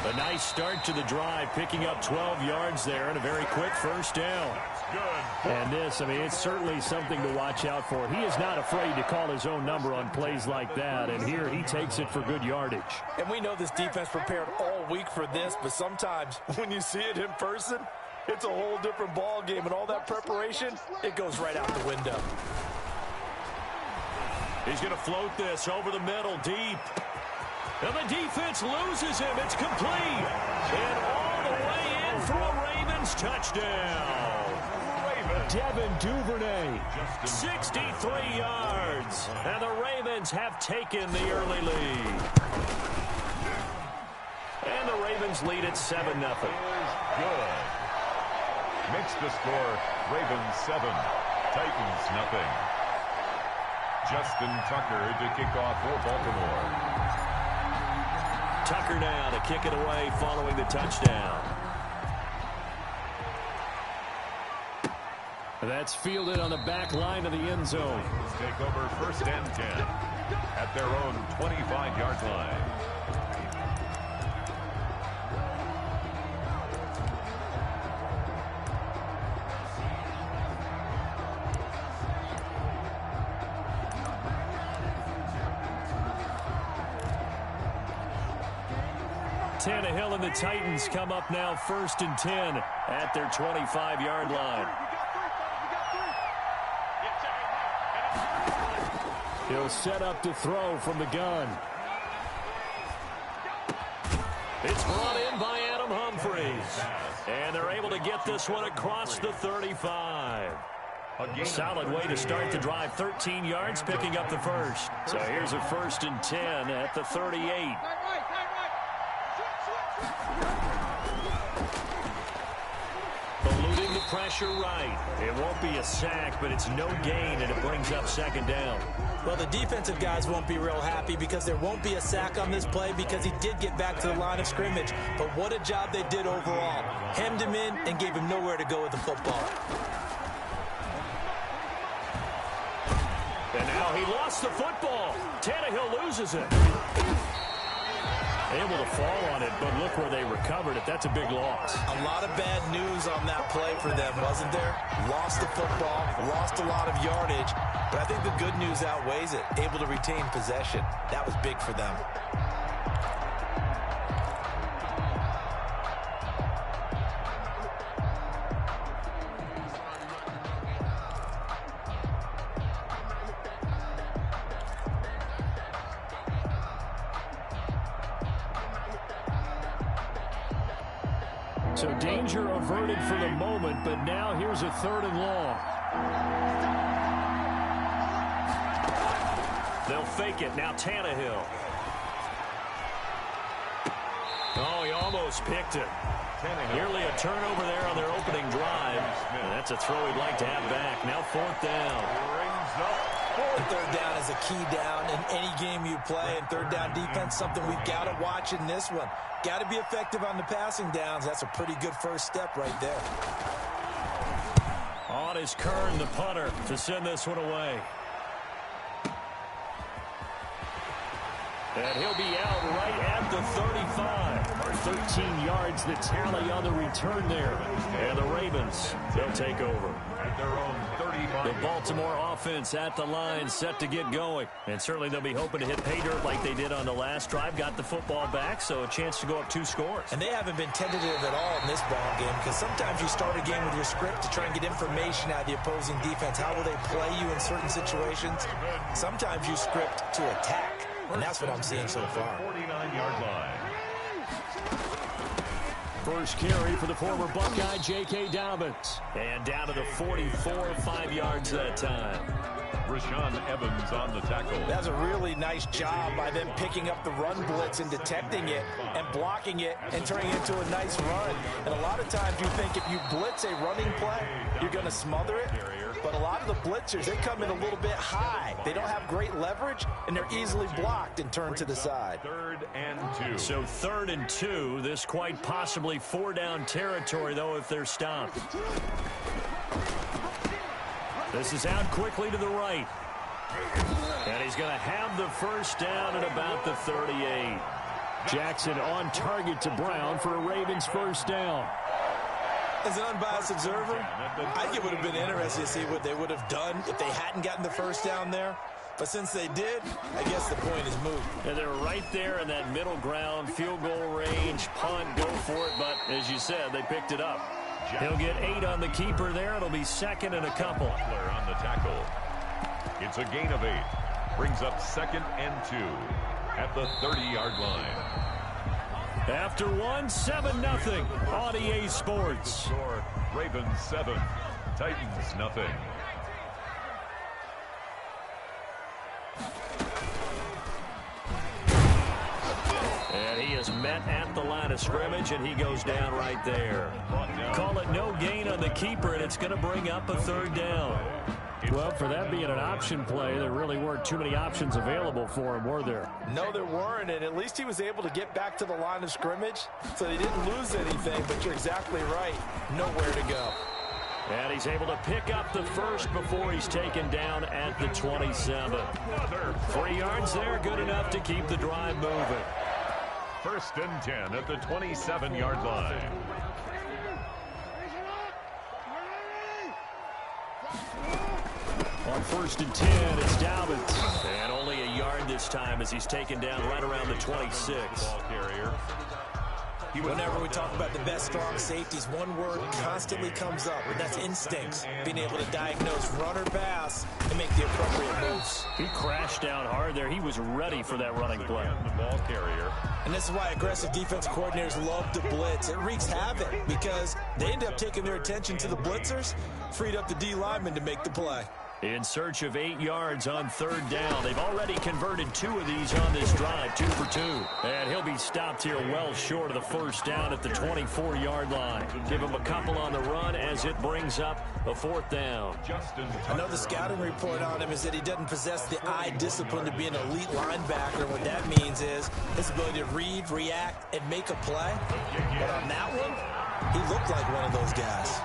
A nice start to the drive, picking up 12 yards there and a very quick first down. And this, I mean, it's certainly something to watch out for. He is not afraid to call his own number on plays like that, and here he takes it for good yardage. And we know this defense prepared all week for this, but sometimes when you see it in person, it's a whole different ball game, and all that preparation, it goes right out the window. He's going to float this over the middle, deep. And the defense loses him. It's complete. And all the way in for a Ravens touchdown. Devin Duvernay, 63 yards. And the Ravens have taken the early lead. And the Ravens lead at 7-0. Good. Makes the score Ravens 7, Titans nothing. Justin Tucker to kick off for Baltimore. Tucker now to kick it away following the touchdown. That's fielded on the back line of the end zone. Let's take over 1st and 10 at their own 25-yard line. Tannehill and the Titans come up now 1st and 10 at their 25-yard line. He'll set up to throw from the gun. It's brought in by Adam Humphries. And they're able to get this one across the 35. A solid way to start the drive. 13 yards, picking up the first. So here's a 1st and 10 at the 38. Eluding the pressure right. It won't be a sack, but it's no gain, and it brings up 2nd down. Well, the defensive guys won't be real happy because there won't be a sack on this play because he did get back to the line of scrimmage. But what a job they did overall. Hemmed him in and gave him nowhere to go with the football. And now he lost the football. Tannehill loses it. Able to fall on it, but look where they recovered it. That's a big loss. A lot of bad news on that play for them, wasn't there? Lost the football, lost a lot of yardage, but I think the good news outweighs it. Able to retain possession. That was big for them. So danger averted for the moment, but now here's a 3rd and long. They'll fake it. Now Tannehill. Oh, he almost picked it. Nearly a turnover there on their opening drive. And that's a throw he'd like to have back. Now 4th down. Third down is a key down in any game you play, and third down defense, something we've got to watch in this one. Got to be effective on the passing downs. That's a pretty good first step right there. On is Kern, the punter, to send this one away. And he'll be out right at the 35. Or 13 yards, the tally on the return there. And the Ravens, they'll take over. At their own 35. The Baltimore offense at the line, set to get going. And certainly they'll be hoping to hit pay dirt like they did on the last drive. Got the football back, so a chance to go up 2 scores. And they haven't been tentative at all in this ball game, because sometimes you start a game with your script to try and get information out of the opposing defense. How will they play you in certain situations? Sometimes you script to attack. And that's what I'm seeing so far. 49-yard line. First carry for the former Buckeye, J.K. Dobbins. And down to the 44, 5 yards that time. Rashaan Evans on the tackle. That's a really nice job by them picking up the run blitz and detecting it and blocking it and turning it into a nice run. And a lot of times you think if you blitz a running play, you're going to smother it. But a lot of the blitzers, they come in a little bit high. They don't have great leverage, and they're easily blocked and turned to the side. 3rd and 2. So 3rd and 2. This quite possibly 4-down territory, though, if they're stopped. This is out quickly to the right. And he's going to have the first down at about the 38. Jackson on target to Brown for a Ravens first down. As an unbiased observer, I think it would have been interesting to see what they would have done if they hadn't gotten the first down there. But since they did, I guess the point is moot. And they're right there in that middle ground, field goal range, punt, go for it. But as you said, they picked it up. He'll get 8 on the keeper there. It'll be second and a couple. On the tackle. It's a gain of 8. Brings up 2nd and 2 at the 30-yard line. After 7-0 on EA Sports. Ravens 7, Titans nothing. And he is met at the line of scrimmage, and he goes down right there. Call it no gain on the keeper, and it's going to bring up a 3rd down. Well, for that being an option play, there really weren't too many options available for him, were there? No, there weren't, and at least he was able to get back to the line of scrimmage, so he didn't lose anything, but you're exactly right. Nowhere to go. And he's able to pick up the first before he's taken down at the 27. 3 yards there, good enough to keep the drive moving. 1st and 10 at the 27-yard line. On 1st and 10, it's Dobbins. And only a yard this time as he's taken down right around the 26. Ball carrier. Whenever we talk about the best strong safeties, one word constantly comes up, and that's instincts. Being able to diagnose run or pass and make the appropriate moves. He crashed down hard there. He was ready for that running play. The ball carrier. And this is why aggressive defense coordinators love to blitz. It wreaks havoc because they end up taking their attention to the blitzers, freed up the D lineman to make the play. In search of 8 yards on 3rd down. They've already converted 2 of these on this drive, 2 for 2. And he'll be stopped here well short of the first down at the 24-yard line. Give him a couple on the run as it brings up a 4th down. Another scouting report on him is that he doesn't possess the eye discipline to be an elite linebacker. What that means is his ability to read, react, and make a play. But on that one, he looked like one of those guys.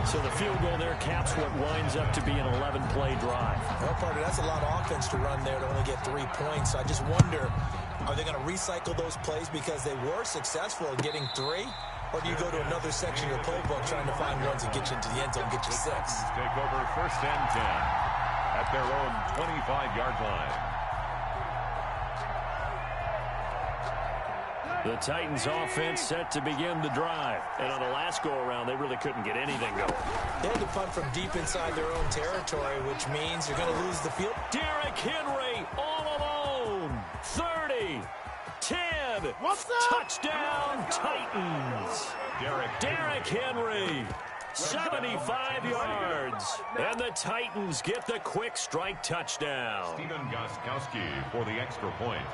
So the field goal there caps what winds up to be an 11-play drive. Well, partner, that's a lot of offense to run there to only get 3 points. So I just wonder, are they going to recycle those plays because they were successful in getting 3? Or do you go to another section of the playbook trying to find ones that get you into the end zone, get you 6? Take over 1st and 10 at their own 25-yard line. The Titans offense set to begin the drive. And on the last go-around, they really couldn't get anything going. They had to punt from deep inside their own territory, which means you're going to lose the field. Derrick Henry all alone. 30, 10. What's up? Touchdown, Titans. Derrick Henry. 75 yards. And the Titans get the quick strike touchdown. Steven Gostkowski for the extra point.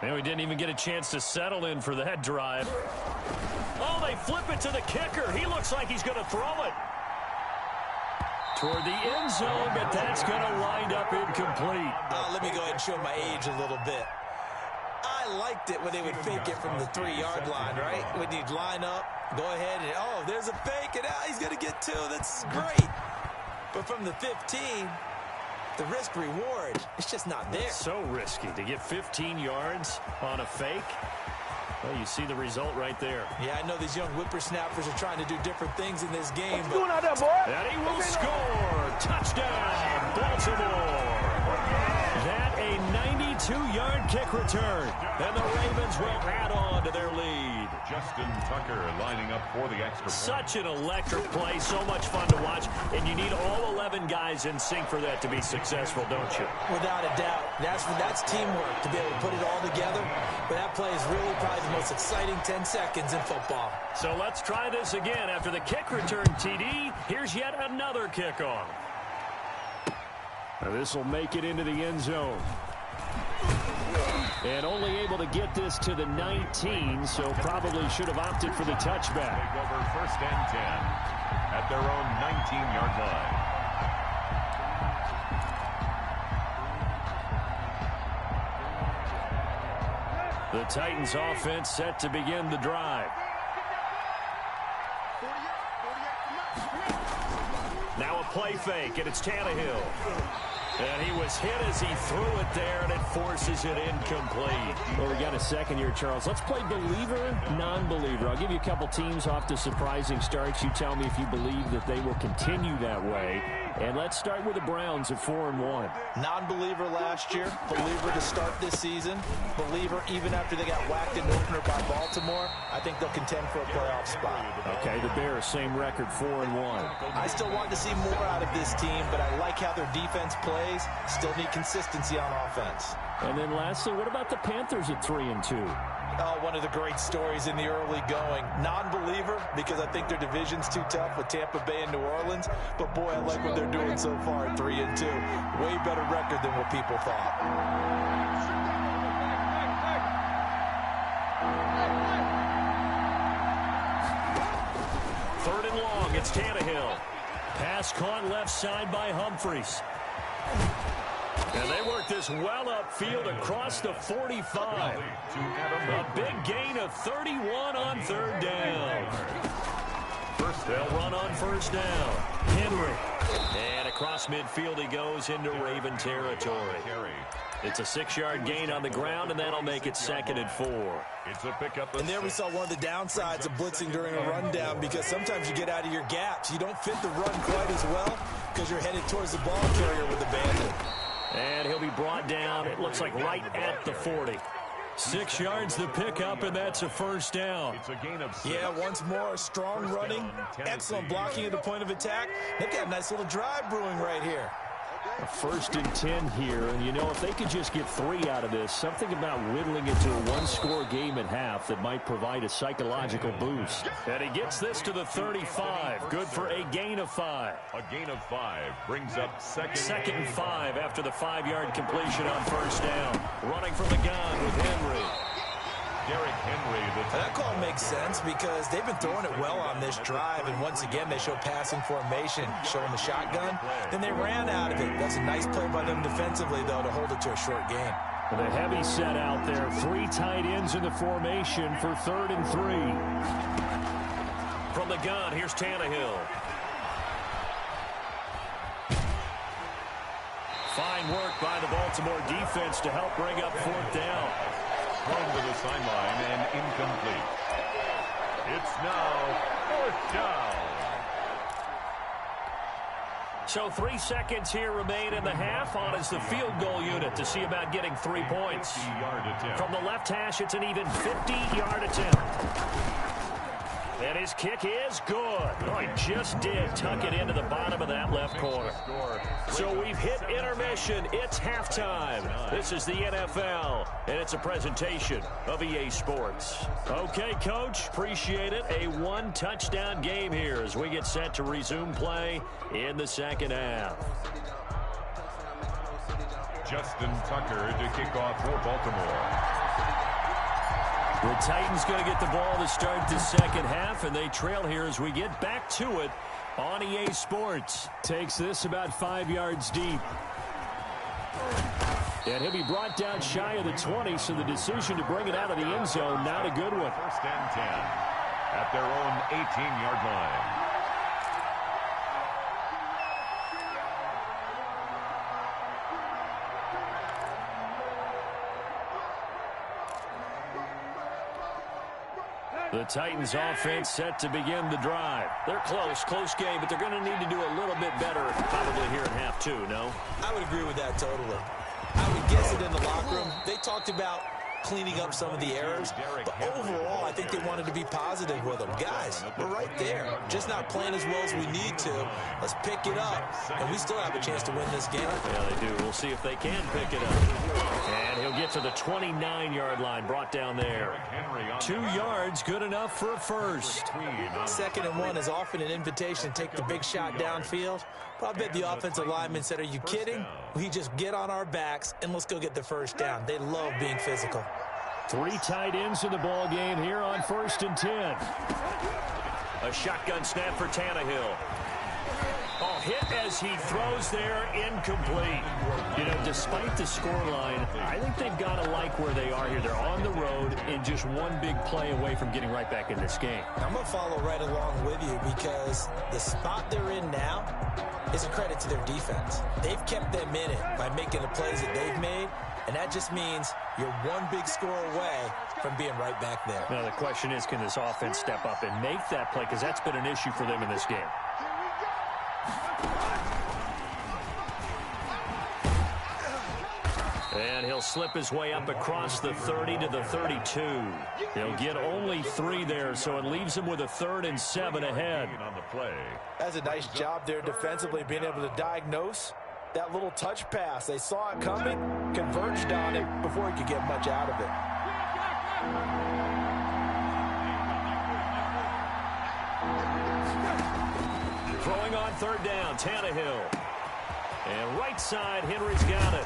And we didn't even get a chance to settle in for that drive. Oh, they flip it to the kicker. He looks like he's going to throw it toward the end zone, but that's going to wind up incomplete. Let me go ahead and show my age a little bit. I liked it when they would fake it from the 3-yard line, right? When you'd line up, go ahead, and oh, there's a fake, and he's going to get 2. That's great. But from the 15... the risk-reward, it's just not there. So risky to get 15 yards on a fake. Well, you see the result right there. Yeah, I know these young whippersnappers are trying to do different things in this game. What's going on there, boy? And he will score. Touchdown, Baltimore. That a 92-yard kick return. And the Ravens will add on to their lead. Justin Tucker lining up for the extra point. Such an electric play, so much fun to watch, and you need all 11 guys in sync for that to be successful, don't you? Without a doubt. That's teamwork to be able to put it all together. But that play is really probably the most exciting 10 seconds in football. So let's try this again. After the kick return, TD, here's yet another kickoff. Now this will make it into the end zone. And only able to get this to the 19, so probably should have opted for the touchback. Take over 1st and 10 at their own 19-yard line. The Titans offense set to begin the drive. Now a play fake, and it's Tannehill. And he was hit as he threw it there, and it forces it incomplete. Well, we got a second here, Charles. Let's play believer, non-believer. I'll give you a couple teams off to surprising starts. You tell me if you believe that they will continue that way. And let's start with the Browns at 4-1. Non-believer last year, believer to start this season, believer even after they got whacked in opener by Baltimore. I think they'll contend for a playoff spot. Okay, the Bears, same record, 4-1. I still want to see more out of this team, but I like how their defense plays. Still need consistency on offense. And then lastly, what about the Panthers at 3-2? Oh, one of the great stories in the early going. Non-believer because I think their division's too tough with Tampa Bay and New Orleans. But, boy, I like what they're doing so far at 3-2. Way better record than what people thought. Third and long, it's Tannehill. Pass caught left side by Humphries. And they work this well upfield across the 45. A big gain of 31 on third down. They'll run on first down. Henry. And across midfield he goes into Raven territory. It's a 6-yard gain on the ground, and that'll make it 2nd and 4. It's a pickup. And there we saw one of the downsides of blitzing during a rundown because sometimes you get out of your gaps. You don't fit the run quite as well because you're headed towards the ball carrier with the bandit. And he'll be brought down, it looks like right at the 40. 6 yards the pickup, and that's a first down. It's a gain of 6. Yeah, once more, strong running, excellent blocking at the point of attack. They've got a nice little drive brewing right here. A 1st and 10 here, and you know, if they could just get 3 out of this, something about whittling it to a one-score game at half that might provide a psychological boost. And he gets this to the 35, good for a gain of 5. A gain of 5 brings up 2nd and 5 after the 5-yard completion on first down. Running from the gun with Henry. Derrick Henry. That call makes sense because they've been throwing it well on this drive, and once again they show passing formation, showing the shotgun. Then they ran out of it. That's a nice play by them defensively, though, to hold it to a short gain. The heavy set out there. 3 tight ends in the formation for 3rd and 3. From the gun, here's Tannehill. Fine work by the Baltimore defense to help bring up 4th down. Thrown to the sideline and incomplete. It's now 4th down. So 3 seconds here remain in the half. On is the field goal unit to see about getting 3 points. From the left hash, it's an even 50-yard attempt. And his kick is good. Oh, he just did tuck it into the bottom of that left corner. So we've hit intermission. It's halftime. This is the NFL, and it's a presentation of EA Sports. Okay, Coach, appreciate it. A 1-touchdown game here as we get set to resume play in the 2nd half. Justin Tucker to kick off for Baltimore. The Titans going to get the ball to start the 2nd half, and they trail here as we get back to it on EA Sports. Takes this about 5 yards deep. And he'll be brought down shy of the 20, so the decision to bring it out of the end zone, not a good one. 1st and 10 at their own 18-yard line. The Titans offense set to begin the drive. They're close game, but they're going to need to do a little bit better probably here in half 2, no? I would agree with that totally. I would guess it in the locker room. They talked about cleaning up some of the errors, but overall, I think they wanted to be positive with them. Guys, we're right there. Just not playing as well as we need to. Let's pick it up, and we still have a chance to win this game. Yeah, they do. We'll see if they can pick it up. And he'll get to the 29-yard line, brought down there. 2 yards, good enough for a first. 2nd and 1 is often an invitation to take the big shot downfield. But I bet the offensive lineman said, are you kidding? We just get on our backs and let's go get the first down. They love being physical. 3 tight ends in the ball game here on 1st and 10. A shotgun snap for Tannehill. Oh, hit as he throws there, incomplete. You know, despite the scoreline, I think they've got to like where they are here. They're on the road and just one big play away from getting right back in this game. I'm going to follow right along with you because the spot they're in now is a credit to their defense. They've kept them in it by making the plays that they've made, and that just means you're one big score away from being right back there. Now, the question is, can this offense step up and make that play? Because that's been an issue for them in this game. And he'll slip his way up across the 30 to the 32. He'll get only 3 there, so it leaves him with a 3rd and 7 ahead. On the play. That's a nice job there defensively, being able to diagnose that little touch pass. They saw it coming, converged on it before he could get much out of it. Throwing on 3rd down, Tannehill. And right side, Henry's got it.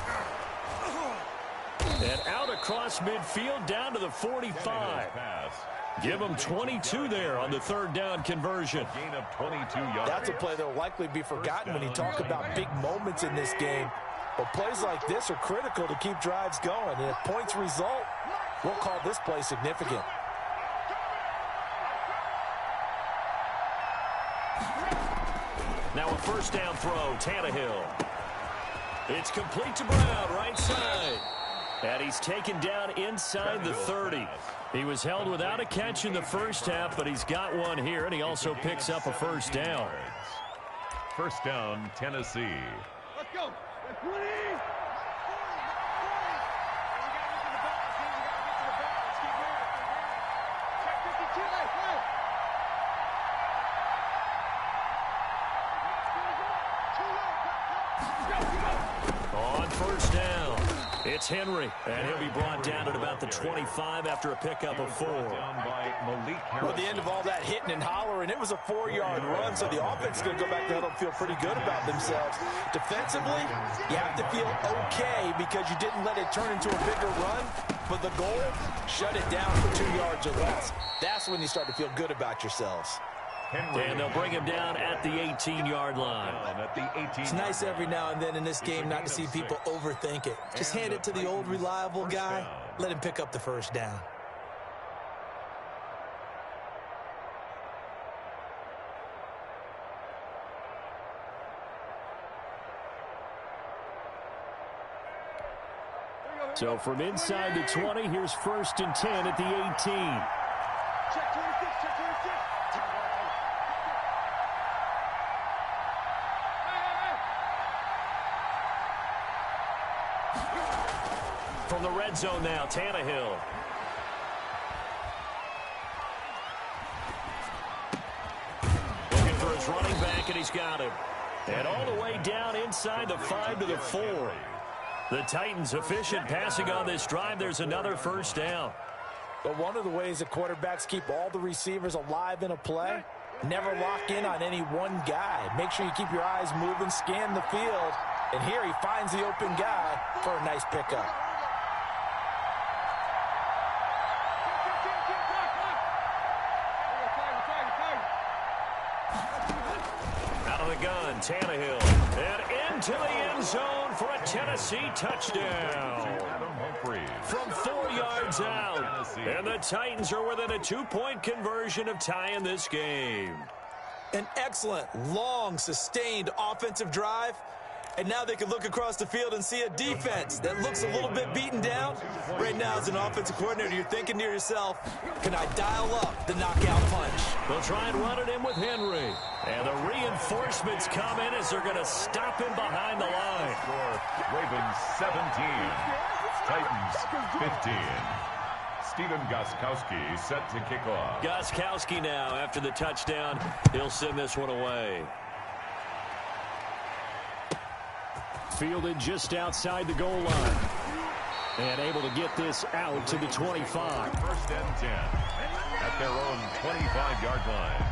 And out across midfield, down to the 45. Give him 22 there on the 3rd down conversion. Gain of 22 yards. That's a play that will likely be forgotten when you talk about big moments in this game. But plays like this are critical to keep drives going. And if points result, we'll call this play significant. Now a 1st down throw, Tannehill. It's complete to Brown, right side. And he's taken down inside the 30. He was held without a catch in the first half, but he's got one here, and he also picks up a 1st down. 1st down, Tennessee. Let's go. Let's go. On 1st down, it's Henry, and he'll be brought down at about the 25 after a pickup of 4. Well, at the end of all that hitting and hollering, it was a 4-yard run, so the offense is going to go back to huddle and feel pretty good about themselves. Defensively, you have to feel okay because you didn't let it turn into a bigger run, but the goal, shut it down for 2 yards or less. That's when you start to feel good about yourselves. And they'll bring him down at the 18-yard line. It's nice every now and then in this game not to see people overthink it. Just hand it to the old reliable guy. Let him pick up the 1st down. So from inside the 20, here's 1st and 10 at the 18. Check 26, check 26. From the red zone now, Tannehill. Looking for his running back, and he's got him. And all the way down inside the 5 to the 4. The Titans efficient passing on this drive. There's another 1st down. But one of the ways that quarterbacks keep all the receivers alive in a play, never lock in on any one guy. Make sure you keep your eyes moving, scan the field. And here he finds the open guy for a nice pickup. Out of the gun, Tannehill. And into the end zone for a Tennessee touchdown. From 4 yards out. And the Titans are within a 2-point conversion of tying this game. An excellent, long, sustained offensive drive. And now they can look across the field and see a defense that looks a little bit beaten down. Right now, as an offensive coordinator, you're thinking to yourself, can I dial up the knockout punch? They'll try and run it in with Henry. And the reinforcements come in as they're going to stop him behind the line. Ravens 17, Titans 15. Stephen Gostkowski set to kick off. Gostkowski now, after the touchdown, he'll send this one away. Fielded just outside the goal line. And able to get this out to the 25. 1st and 10 at their own 25-yard line.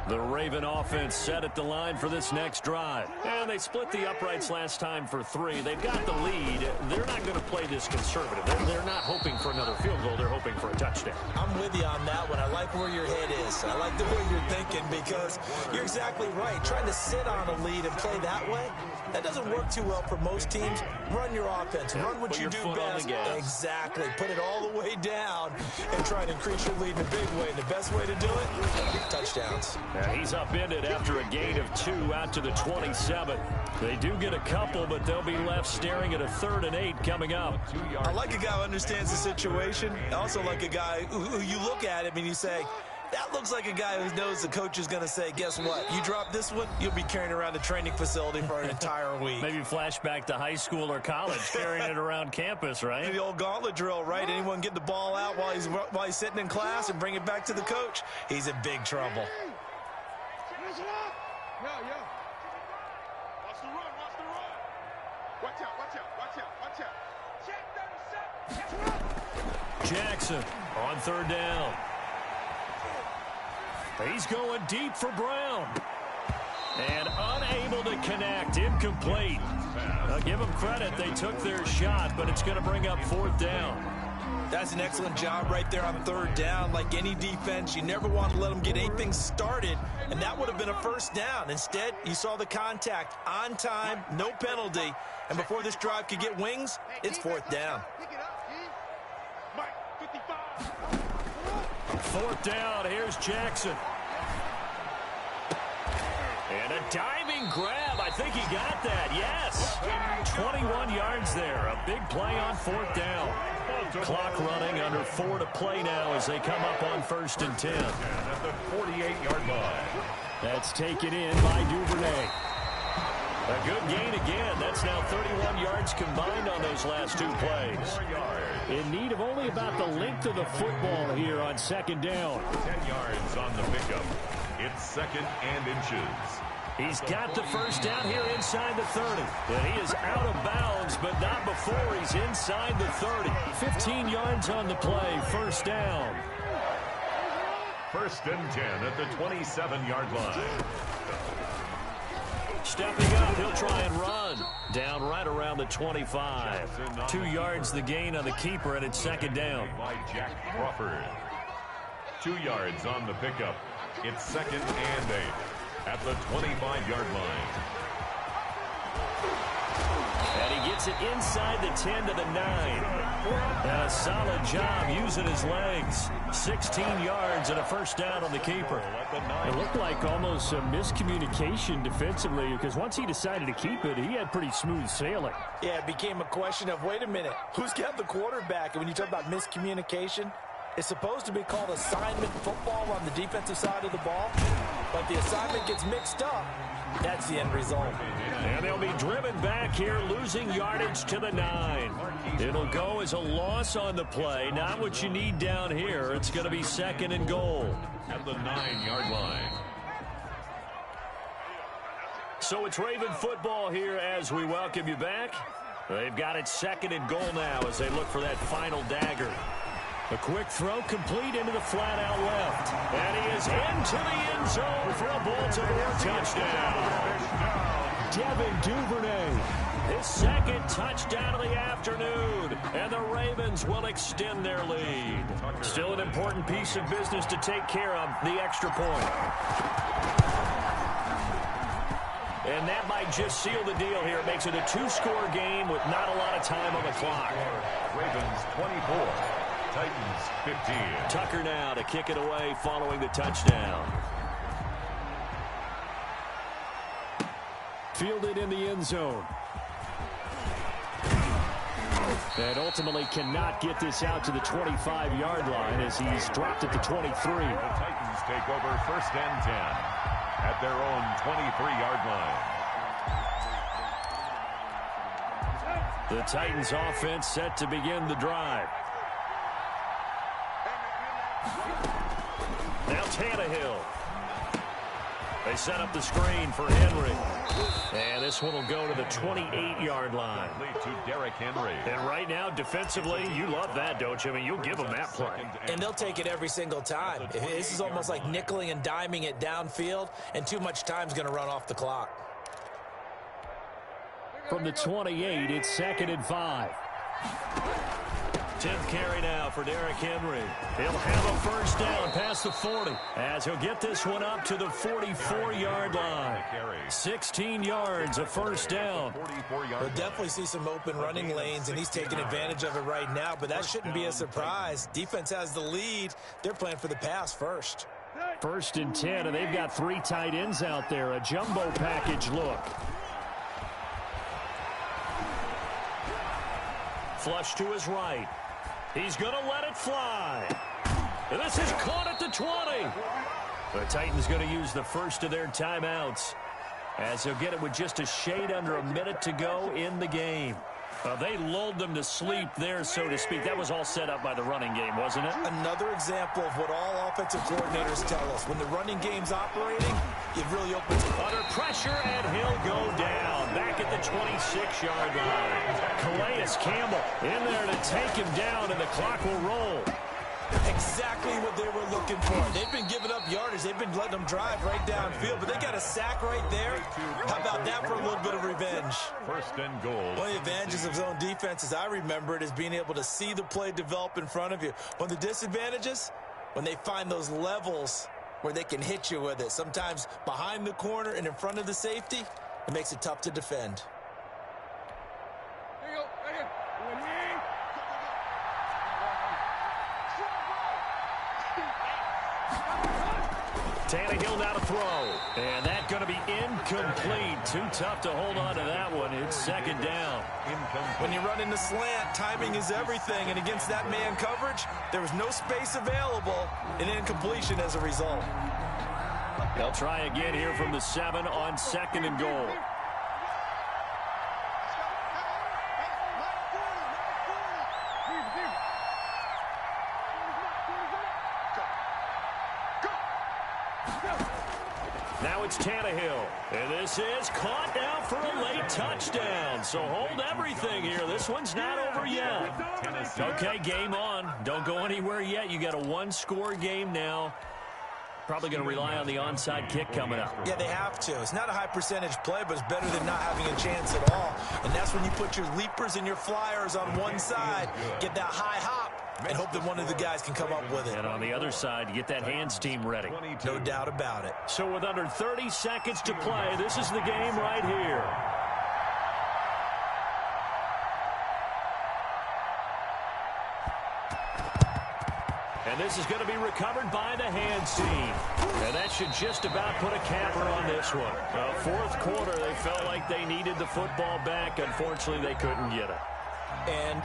The Raven offense set at the line for this next drive. And they split the uprights last time for 3. They've got the lead. They're not going to play this conservative. They're not hoping for another field goal. They're hoping for a touchdown. I'm with you on that one. I like where your head is. I like the way you're thinking because you're exactly right. Trying to sit on a lead and play that way, that doesn't work too well for most teams. Run your offense. Run what you do best. Exactly. Put it all the way down and try to increase your lead in a big way. And the best way to do it, touchdowns. Now he's upended after a gain of 2 out to the 27. They do get a couple, but they'll be left staring at a 3rd and 8 coming up. I like a guy who understands the situation. I also like a guy who you look at him and you say, that looks like a guy who knows the coach is going to say, guess what? You drop this one, you'll be carrying around a training facility for an entire week. Maybe flashback to high school or college, carrying it around campus, right? The old gauntlet drill, right? Anyone get the ball out while he's sitting in class and bring it back to the coach? He's in big trouble. Yo. Watch the run. Watch out. Check 37. Jackson on 3rd down. He's going deep for Brown. And unable to connect. Incomplete. Now give them credit. They took their shot, but it's going to bring up 4th down. That's an excellent job right there on 3rd down. Like any defense, you never want to let them get anything started, and that would have been a 1st down. Instead, you saw the contact on time, no penalty, and before this drive could get wings, it's 4th down. 4th down, here's Jackson. And a diving grab. I think he got that, yes. 21 yards there. A big play on 4th down. Clock running, under 4 to play now as they come up on 1st and 10. At the 48-yard line. That's taken in by Duvernay. A good gain again. That's now 31 yards combined on those last 2 plays. In need of only about the length of the football here on 2nd down. 10 yards on the pickup. It's 2nd and inches. He's got the 1st down here inside the 30. And he is out of bounds, but not before he's inside the 30. 15 yards on the play, 1st down. 1st and 10 at the 27-yard line. Stepping up, he'll try and run. Down right around the 25. 2 yards the gain on the keeper, and it's 2nd down. By Jack Crawford. 2 yards on the pickup. It's 2nd and 8 at the 25-yard line. And he gets it inside the 10 to the 9. And a solid job using his legs. 16 yards and a 1st down on the keeper. It looked like almost a miscommunication defensively because once he decided to keep it, he had pretty smooth sailing. Yeah, it became a question of, wait a minute, who's got the quarterback? And when you talk about miscommunication, it's supposed to be called assignment football on the defensive side of the ball. But the assignment gets mixed up. That's the end result. And they'll be driven back here, losing yardage to the 9. It'll go as a loss on the play. Not what you need down here. It's going to be 2nd and goal. At the 9-yard line. So it's Raven football here as we welcome you back. They've got it 2nd and goal now as they look for that final dagger. A quick throw complete into the flat out left. And he is into the end zone for a Baltimore touchdown. Devin Duvernay, his 2nd touchdown of the afternoon. And the Ravens will extend their lead. Still an important piece of business to take care of, the extra point. And that might just seal the deal here. It makes it a 2-score game with not a lot of time on the clock. Ravens 24. Titans 15. Tucker now to kick it away following the touchdown. Fielded in the end zone. And ultimately cannot get this out to the 25-yard line as he's dropped at the 23. The Titans take over 1st and 10 at their own 23-yard line. The Titans offense set to begin the drive. Now Tannehill. They set up the screen for Henry. And this one will go to the 28-yard line. To Derrick Henry. And right now, defensively, you love that, don't you? I mean, you'll give them that play. And they'll take it every single time. This is almost like nickeling and diming it downfield, and too much time's going to run off the clock. From the 28, it's 2nd and 5. 10th carry now for Derrick Henry. He'll have a first down past the 40 as he'll get this one up to the 44-yard line. 16 yards, a first down. We'll definitely see some open running lanes, and he's taking advantage of it right now, but that shouldn't be a surprise. Defense has the lead. They're playing for the pass first. 1st and 10, and they've got 3 tight ends out there. A jumbo package look. Flush to his right. He's going to let it fly. And this is caught at the 20. The Titans going to use the first of their timeouts as he'll get it with just a shade under a minute to go in the game. They lulled them to sleep there, so to speak. That was all set up by the running game, wasn't it? Another example of what all offensive coordinators tell us. When the running game's operating, it really opens. Under pressure, and he'll go down. Back at the 26-yard line. Calais Campbell in there to take him down, and the clock will roll. Exactly what they were looking for. They've been giving up yardage. They've been letting them drive right downfield, but they got a sack right there. How about that for a little bit of revenge? 1st and goal. One of the advantages of zone defense, as I remember it, is being able to see the play develop in front of you. One of the disadvantages, when they find those levels where they can hit you with it, sometimes behind the corner and in front of the safety, it makes it tough to defend. Tannehill now to throw. And that's going to be incomplete. Too tough to hold on to that one. It's 2nd down. When you run in the slant, timing is everything. And against that man coverage, there was no space available, and incompletion as a result. They'll try again here from the 7 on 2nd and goal. Now it's Tannehill. And this is caught now for a late touchdown. So hold everything here. This one's not over yet. Okay, game on. Don't go anywhere yet. You got a 1-score game now. Probably going to rely on the onside kick coming up. Yeah, they have to. It's not a high percentage play, but it's better than not having a chance at all. And that's when you put your leapers and your flyers on one side, get that high hop, and hope that one of the guys can come up with it. And on the other side, you get that hands team ready. No doubt about it. So with under 30 seconds to play, this is the game right here. And this is going to be recovered by the hands team. And that should just about put a capper on this one. 4th quarter, they felt like they needed the football back. Unfortunately, they couldn't get it. And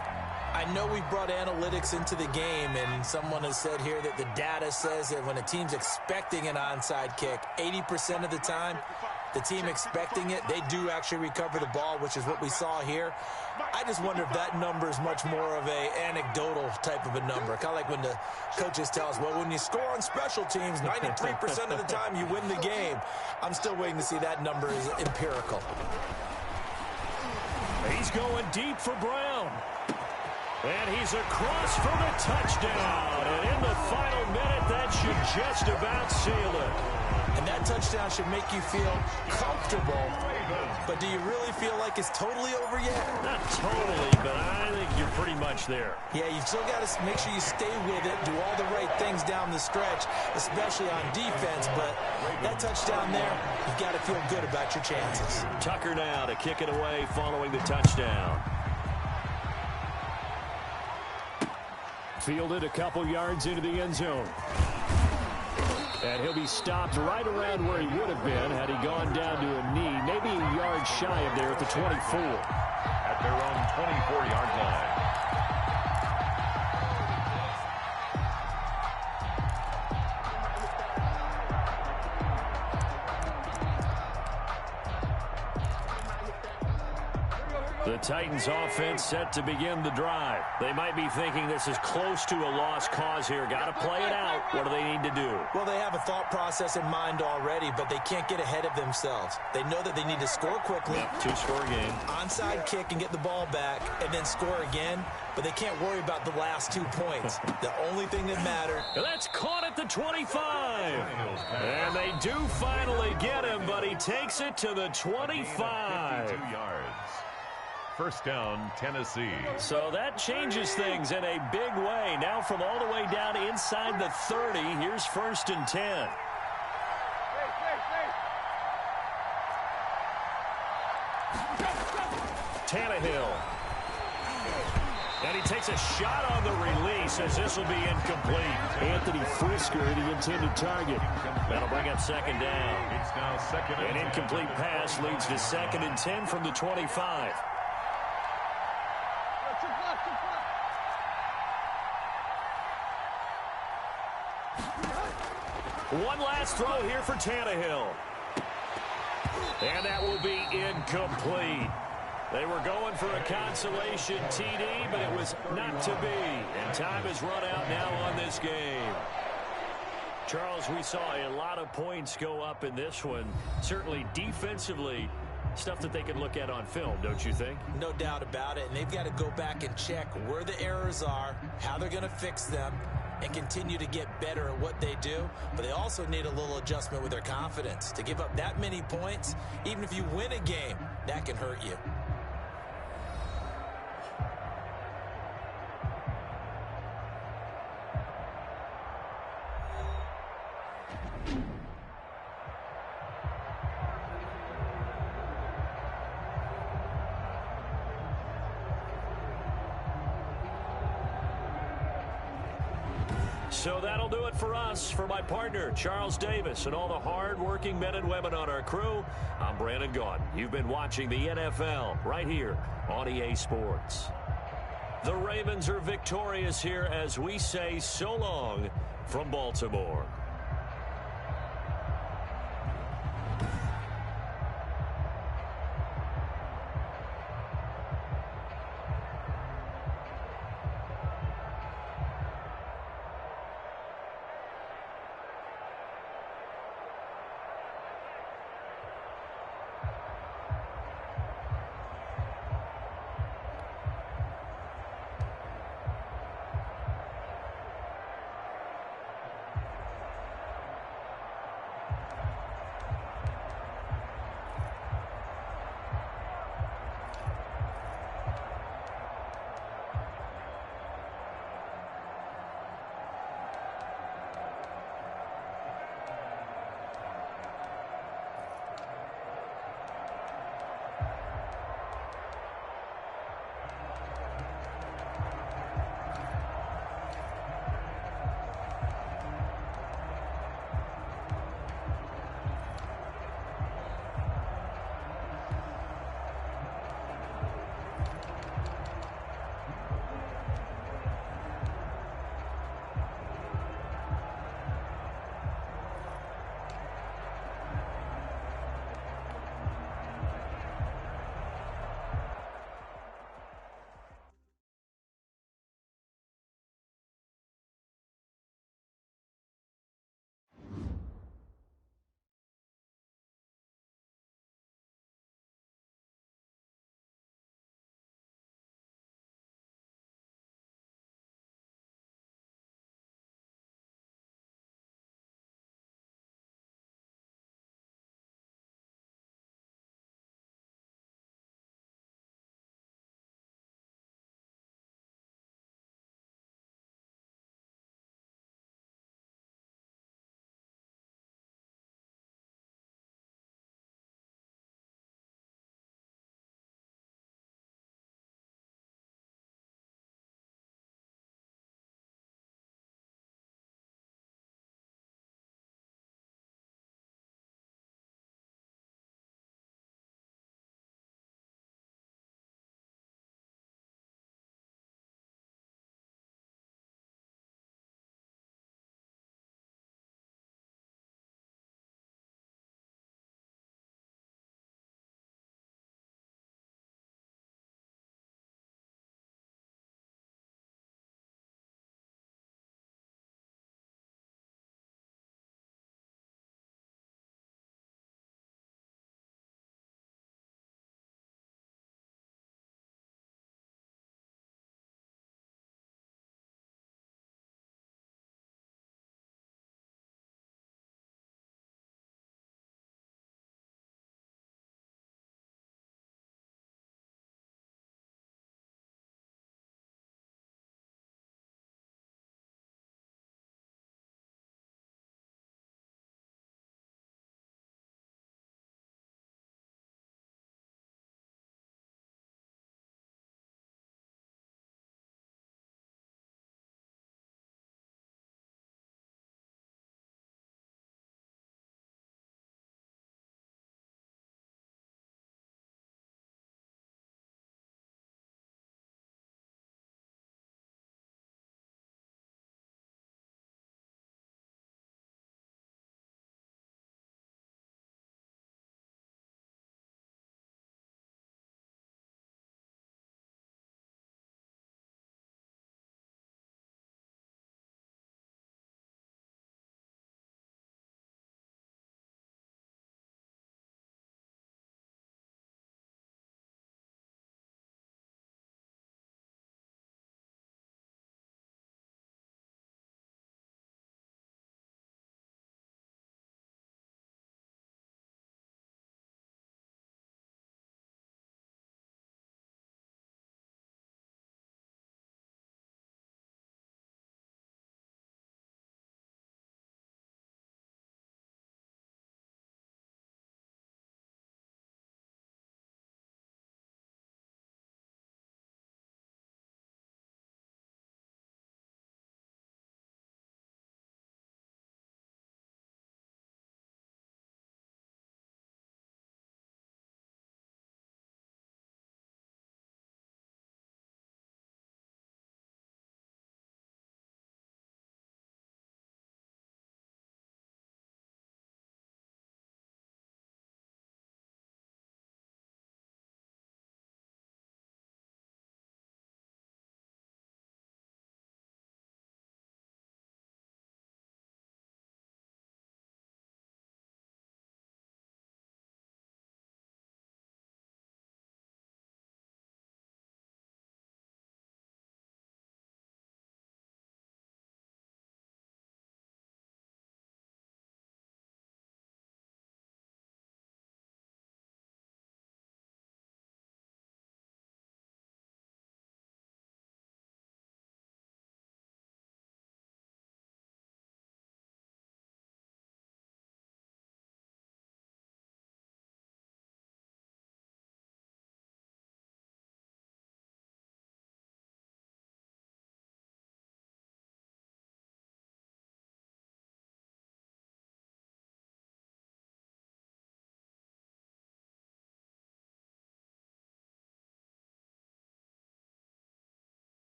I know we brought analytics into the game, and someone has said here that the data says that when a team's expecting an onside kick, 80% of the time, the team expecting it, they do actually recover the ball, which is what we saw here. I just wonder if that number is much more of a anecdotal type of a number. Kind of like when the coaches tell us, well, when you score on special teams, 93% of the time you win the game. I'm still waiting to see that number is empirical. He's going deep for Brown. And he's across for the touchdown. And in the final minute, that should just about seal it. And that touchdown should make you feel comfortable. But do you really feel like it's totally over yet? Not totally, but I think you're pretty much there. Yeah, you've still got to make sure you stay with it, do all the right things down the stretch, especially on defense. But that touchdown there, you've got to feel good about your chances. Tucker now to kick it away following the touchdown. Fielded a couple yards into the end zone. And he'll be stopped right around where he would have been had he gone down to a knee, maybe a yard shy of there at the 24. At their own 24-yard line. The Titans offense set to begin the drive. They might be thinking this is close to a lost cause here. Got to play it out. What do they need to do? Well, they have a thought process in mind already, but they can't get ahead of themselves. They know that they need to score quickly. Yep, two-score game. Onside kick and get the ball back and then score again, but they can't worry about the last 2 points. The only thing that matters. That's caught at the 25. And they do finally get him, but he takes it to the 25. 52 yards. First down, Tennessee. So that changes things in a big way. Now from all the way down inside the 30, here's 1st and 10. Tannehill. And he takes a shot on the release as this will be incomplete. Anthony Frisker, the intended target. That'll bring up 2nd down. It's now 2nd and An incomplete pass leads to 2nd and 10 from the 25. One last throw here for Tannehill. And that will be incomplete. They were going for a consolation TD, but it was not to be. And time has run out now on this game. Charles, we saw a lot of points go up in this one. Certainly defensively, stuff that they can look at on film, don't you think? No doubt about it. And they've got to go back and check where the errors are, how they're going to fix them, and continue to get better at what they do. But they also need a little adjustment with their confidence. To give up that many points, even if you win a game, that can hurt you. So that'll do it for us. For my partner, Charles Davis, and all the hard-working men and women on our crew, I'm Brandon Gaudin. You've been watching the NFL right here on EA Sports. The Ravens are victorious here as we say so long from Baltimore.